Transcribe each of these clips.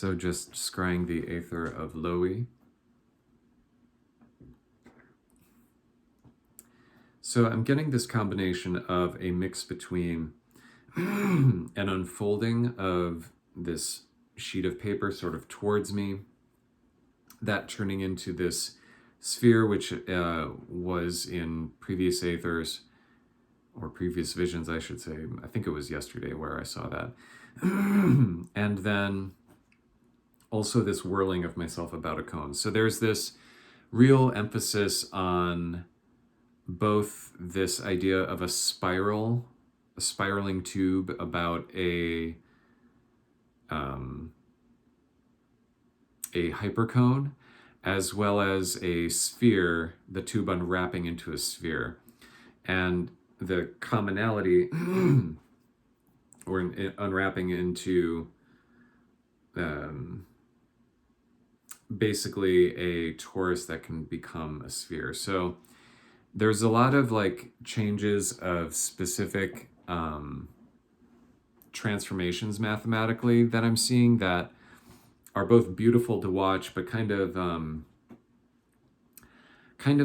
So just scrying the Aether of LOE. So I'm getting this combination of a mix between an unfolding of this sheet of paper sort of towards me, that turning into this sphere, which was in previous Aethers, or previous visions, I should say. I think it was yesterday where I saw that. And then also this whirling of myself about a cone. So there's this real emphasis on both this idea of a spiraling tube about a hypercone, as well as a sphere, the tube unwrapping into a sphere. And the commonality, or unwrapping into basically a torus that can become a sphere. So there's a lot of like changes of specific transformations mathematically that I'm seeing that are both beautiful to watch, but kind of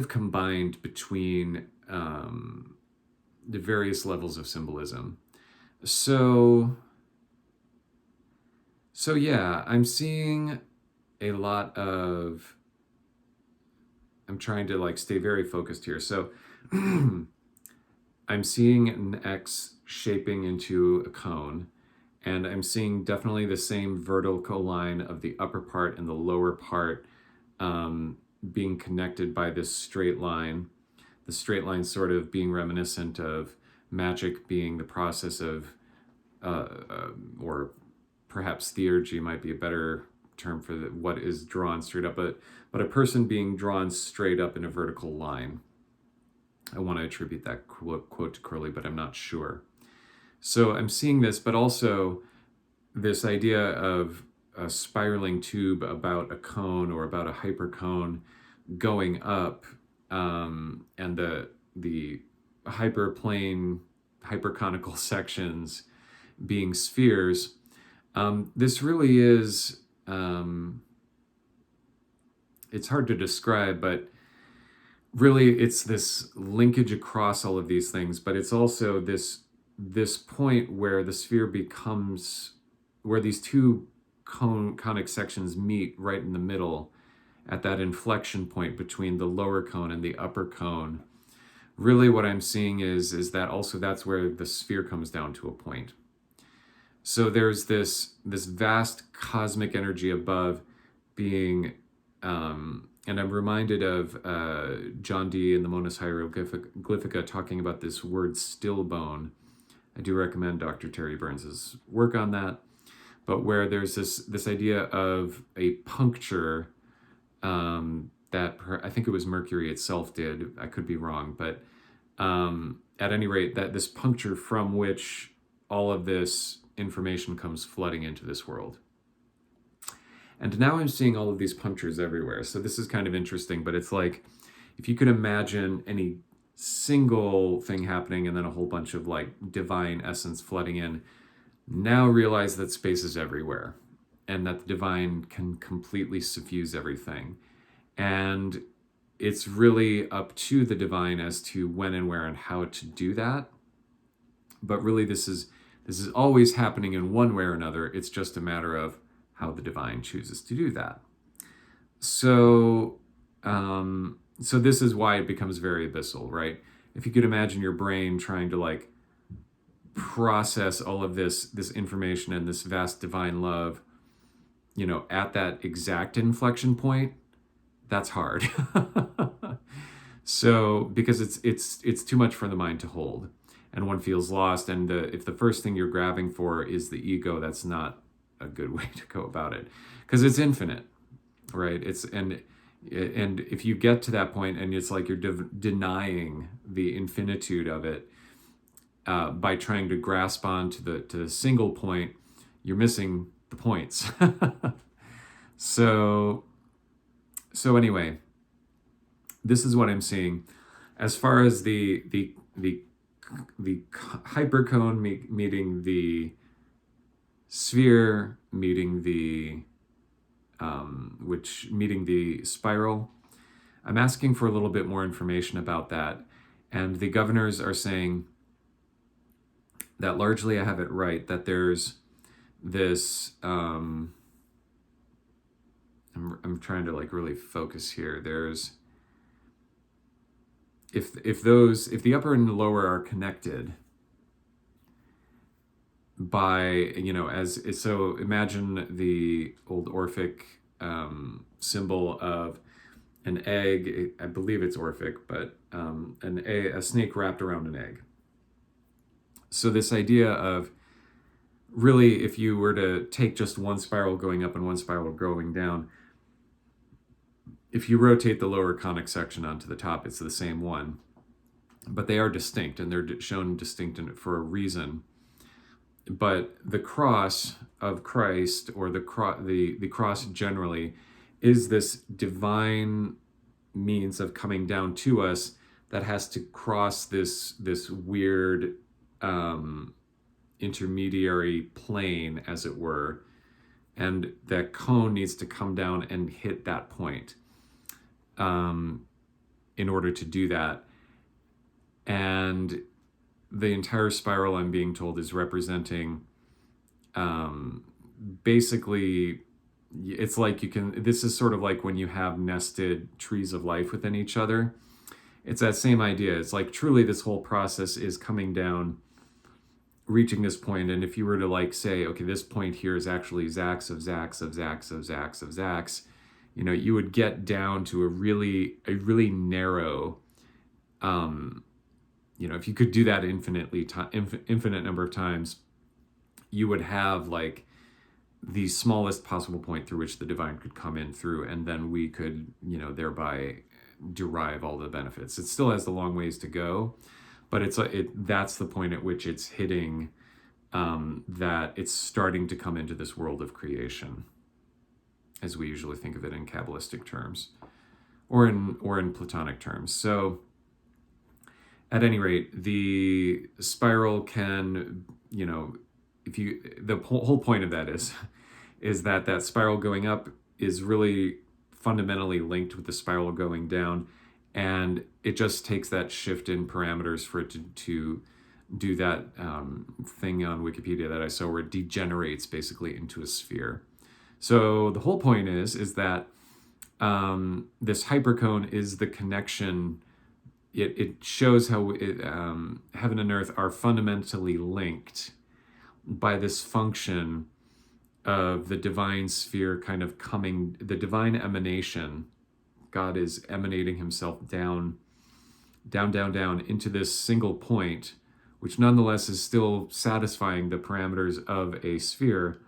combined between the various levels of symbolism. So yeah, I'm seeing a lot of, I'm trying to like stay very focused here. So I'm seeing an X shaping into a cone, and I'm seeing definitely the same vertical line of the upper part and the lower part being connected by this straight line. The straight line sort of being reminiscent of magic being the process of, or perhaps theurgy might be a better term for what is drawn straight up, but a person being drawn straight up in a vertical line. I want to attribute that quote to Crowley, but I'm not sure. So I'm seeing this, but also this idea of a spiraling tube about a cone or about a hypercone going up, and the hyperplane, hyperconical sections being spheres. This really is, it's hard to describe, but really it's this linkage across all of these things, but it's also this point where the sphere becomes, where these two conic sections meet right in the middle at that inflection point between the lower cone and the upper cone. Really what I'm seeing is that also that's where the sphere comes down to a point. So there's this vast cosmic energy above being, and I'm reminded of John Dee in the Monas Hieroglyphica talking about this word stillbone. I do recommend Dr. Terry Burns's work on that. But where there's this idea of a puncture that I think it was Mercury itself did. I could be wrong, but at any rate, that this puncture from which all of this information comes flooding into this world. And now I'm seeing all of these punctures everywhere. So this is kind of interesting, but it's like, if you could imagine any single thing happening and then a whole bunch of like divine essence flooding in, now realize that space is everywhere and that the divine can completely suffuse everything. And it's really up to the divine as to when and where and how to do that. But really this is always happening in one way or another. It's just a matter of how the divine chooses to do that. So this is why it becomes very abyssal, right? If you could imagine your brain trying to like process all of this information and this vast divine love, at that exact inflection point, that's hard. So because it's too much for the mind to hold, and one feels lost. And if the first thing you're grabbing for is the ego, that's not a good way to go about it, because it's infinite, right? And if you get to that point and it's like you're denying the infinitude of it by trying to grasp on to the single point, you're missing the points. So anyway, this is what I'm seeing as far as the hypercone meeting the sphere, meeting the which meeting the spiral. I'm asking for a little bit more information about that. And the governors are saying that largely I have it right, that there's this, I'm trying to like really focus here. There's, if the upper and the lower are connected by, as, so imagine the old Orphic symbol of an egg. I believe it's Orphic, but a snake wrapped around an egg. So this idea of really, if you were to take just one spiral going up and one spiral going down, if you rotate the lower conic section onto the top, it's the same one, but they are distinct, and they're shown distinct for a reason. But the cross of Christ, or the cross generally, is this divine means of coming down to us that has to cross this weird intermediary plane, as it were, and that cone needs to come down and hit that point in order to do that. And the entire spiral, I'm being told, is representing basically, it's like this is sort of like when you have nested trees of life within each other. It's that same idea. It's like truly this whole process is coming down, reaching this point. And if you were to like say, okay, this point here is actually Zax of Zax of Zax of Zax of Zax, you would get down to a really narrow, if you could do that infinite number of times, you would have like the smallest possible point through which the divine could come in through, and then we could, thereby derive all the benefits. It still has the long ways to go, but that's the point at which it's hitting, that it's starting to come into this world of creation, as we usually think of it in Kabbalistic terms, or in Platonic terms. So at any rate, the spiral can, the whole point of that is that spiral going up is really fundamentally linked with the spiral going down, and it just takes that shift in parameters for it to do that thing on Wikipedia that I saw where it degenerates basically into a sphere. So the whole point is that this hypercone is the connection. It shows how heaven and earth are fundamentally linked by this function of the divine sphere kind of coming, the divine emanation. God is emanating himself down into this single point, which nonetheless is still satisfying the parameters of a sphere,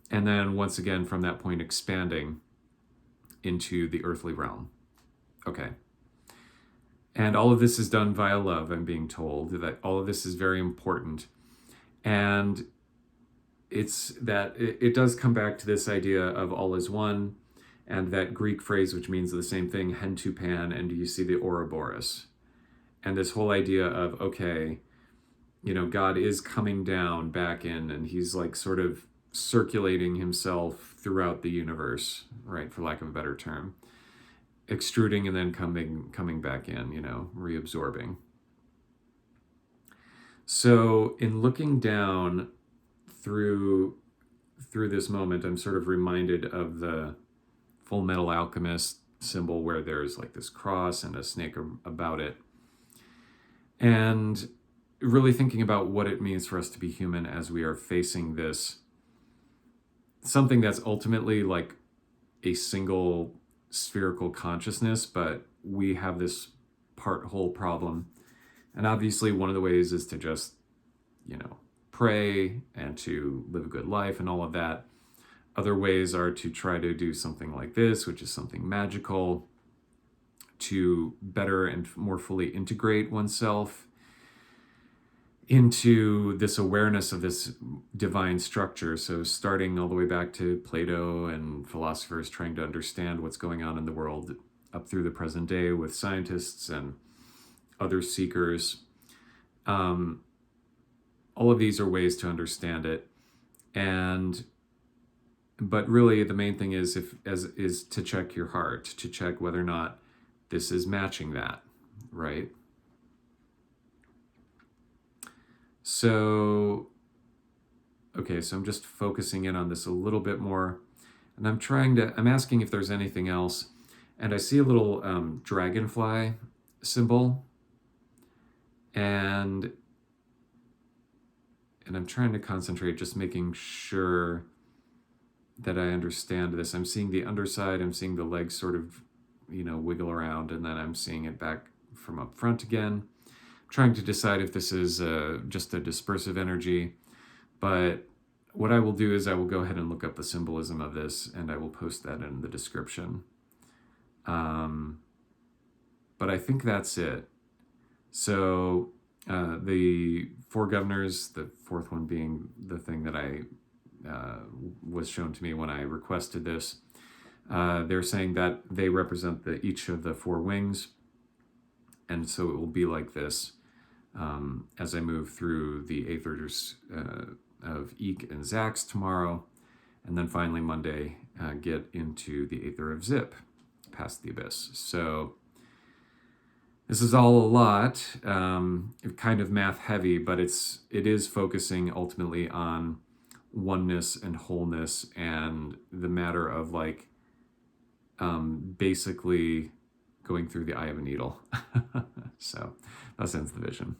and then once again from that point expanding into the earthly realm. Okay. And all of this is done via love, I'm being told, that all of this is very important. And it's that it does come back to this idea of all is one, and that Greek phrase, which means the same thing, hen to pan, and do you see the Ouroboros? And this whole idea of, okay, God is coming down back in, and he's like sort of circulating himself throughout the universe, right, for lack of a better term. Extruding and then coming back in, reabsorbing. So in looking down through this moment, I'm sort of reminded of the Full Metal Alchemist symbol where there's like this cross and a snake about it. And really thinking about what it means for us to be human as we are facing this, something that's ultimately like a single spherical consciousness, but we have this whole problem. And obviously one of the ways is to just, pray and to live a good life and all of that. Other ways are to try to do something like this, which is something magical, to better and more fully integrate oneself into this awareness of this divine structure. So starting all the way back to Plato and philosophers trying to understand what's going on in the world up through the present day with scientists and other seekers. All of these are ways to understand it. And but really the main thing is is to check your heart, to check whether or not this is matching that, right? So, okay, so I'm just focusing in on this a little bit more, and I'm asking if there's anything else, and I see a little dragonfly symbol, and I'm trying to concentrate, just making sure that I understand this. I'm seeing the underside, I'm seeing the legs sort of, wiggle around, and then I'm seeing it back from up front again. I'm trying to decide if this is just a dispersive energy, but what I will do is I will go ahead and look up the symbolism of this, and I will post that in the description. But I think that's it. So the four governors, the fourth one being the thing that I was shown to me when I requested this, they're saying that they represent each of the four wings, and so it will be like this as I move through the Aethers of Eek and Zax tomorrow, and then finally Monday get into the Aether of Zip, past the Abyss. So this is all a lot, kind of math heavy, but it is focusing ultimately on oneness and wholeness and the matter of like basically going through the eye of a needle. So that ends the vision.